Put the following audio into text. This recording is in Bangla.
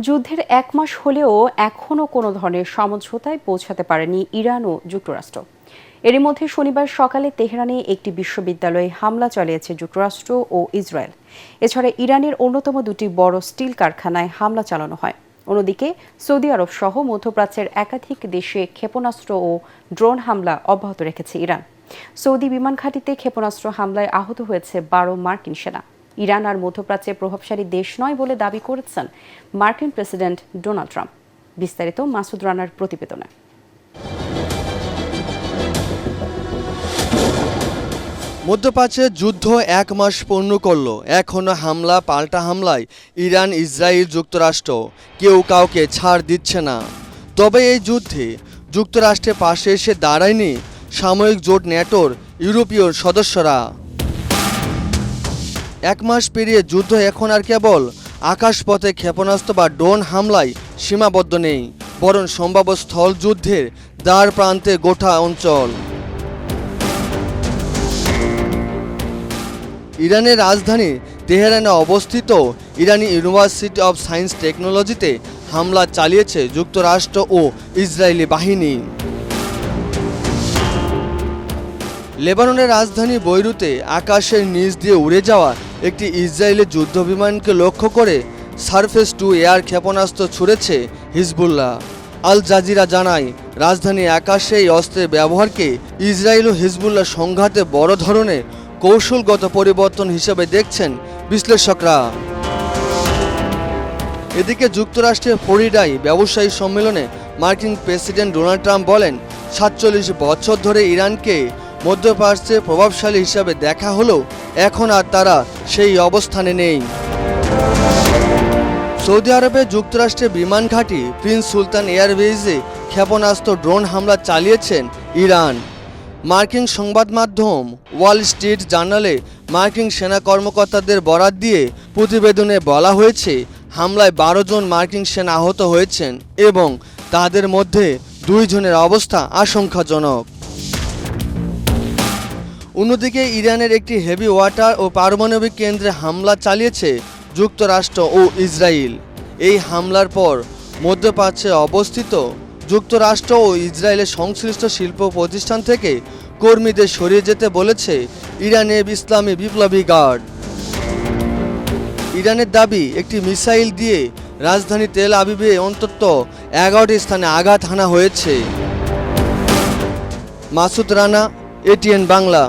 যুদ্ধের ১ মাস হলেও এখনও কোনো ধরনের সমঝোতায় পৌঁছাতে পারেনি ইরান ও যুক্তরাষ্ট্র। এরই মধ্যে শনিবার সকালে তেহরানে একটি বিশ্ববিদ্যালয়ে হামলা চালিয়েছে যুক্তরাষ্ট্র ও ইসরায়েল। এছাড়া ইরানের অন্যতম দুটি বড় স্টিল কারখানায় হামলা চালানো হয়। অন্যদিকে সৌদি আরব সহ মধ্যপ্রাচ্যের একাধিক দেশে ক্ষেপণাস্ত্র ও ড্রোন হামলা অব্যাহত রেখেছে ইরান। সৌদি বিমান ঘাঁটিতে ক্ষেপণাস্ত্র হামলায় আহত হয়েছে ১২ মার্কিন সেনা। ইরান আর মধ্যপ্রাচ্যের প্রভাবশালী দেশ নয় বলে দাবি করেছেন মার্কিন প্রেসিডেন্ট ডোনাল্ড ট্রাম্প। বিস্তারিত মাসুদ রানার প্রতিবেদনে। মধ্যপ্রাচ্যে যুদ্ধ ১ মাস পূর্ণ করল। এখনো হামলা পাল্টা হামলায় ইরান, ইসরায়েল, যুক্তরাষ্ট্র কেউ কাউকে ছাড় দিচ্ছে না। তবে এই যুদ্ধে যুক্তরাষ্ট্রের পাশে এসে দাঁড়ায়নি সামরিক জোট ন্যাটোর ইউরোপীয় সদস্যরা। ১ মাস পেরিয়ে যুদ্ধ এখন আর কেবল আকাশপথে ক্ষেপণাস্ত্র বা ড্রোন হামলায় সীমাবদ্ধ নেই, বরং সম্ভাব্য স্থল যুদ্ধের দ্বার প্রান্তে গোটা অঞ্চল। ইরানের রাজধানী তেহরানে অবস্থিত ইরানি ইউনিভার্সিটি অব সায়েন্স টেকনোলজিতে হামলা চালিয়েছে যুক্তরাষ্ট্র ও ইসরায়েলি বাহিনী। লেবাননের রাজধানী বৈরুতে আকাশের নিচ দিয়ে উড়ে যাওয়া একটি ইসরায়েলি যুদ্ধবিমানকে লক্ষ্য করে সারফেস টু এয়ার ক্ষেপণাস্ত্র ছুড়েছে হিজবুল্লাহ। আল জাজিরা জানায়, রাজধানী আকাশে এই অস্ত্রের ব্যবহারকে ইসরায়েল ও হিজবুল্লাহ সংঘাতে বড় ধরনের কৌশলগত পরিবর্তন হিসেবে দেখছেন বিশ্লেষকরা। এদিকে যুক্তরাষ্ট্রের ফ্লোরিডায় ব্যবসায়ী সম্মেলনে মার্কিন প্রেসিডেন্ট ডোনাল্ড ট্রাম্প বলেন, ৪৭ বছর ধরে ইরানকে মধ্যপ্রাচ্যে প্রভাবশালী হিসাবে দেখা হলেও এখন আর তারা সেই অবস্থানে নেই। সৌদি আরবে যুক্তরাষ্ট্রের বিমান ঘাঁটি প্রিন্স সুলতান এয়ারবেজে ক্ষেপণাস্ত্র ড্রোন হামলা চালিয়েছেন ইরান। মার্কিন সংবাদ মাধ্যম ওয়াল স্ট্রিট জার্নালে মার্কিন সেনা কর্মকর্তাদের বরাত দিয়ে প্রতিবেদনে বলা হয়েছে, হামলায় ১২ জন মার্কিন সেনা আহত হয়েছেন এবং তাদের মধ্যে ২ জনের অবস্থা আশঙ্কাজনক। অন্যদিকে ইরানের একটি হেভি ওয়াটার ও পারমাণবিক কেন্দ্রে হামলা চালিয়েছে যুক্তরাষ্ট্র ও ইসরায়েল। এই হামলার পর মধ্যপ্রাচ্যে অবস্থিত যুক্তরাষ্ট্র ও ইসরায়েলের সংশ্লিষ্ট শিল্প প্রতিষ্ঠান থেকে কর্মীদের সরিয়ে যেতে বলেছে ইরানের ইসলামী বিপ্লবী গার্ড। ইরানের দাবি, একটি মিসাইল দিয়ে রাজধানী তেল আবিবে অন্তত ১১টি স্থানে আঘাত হানা হয়েছে। মাসুদ রানা, এটিএন বাংলা।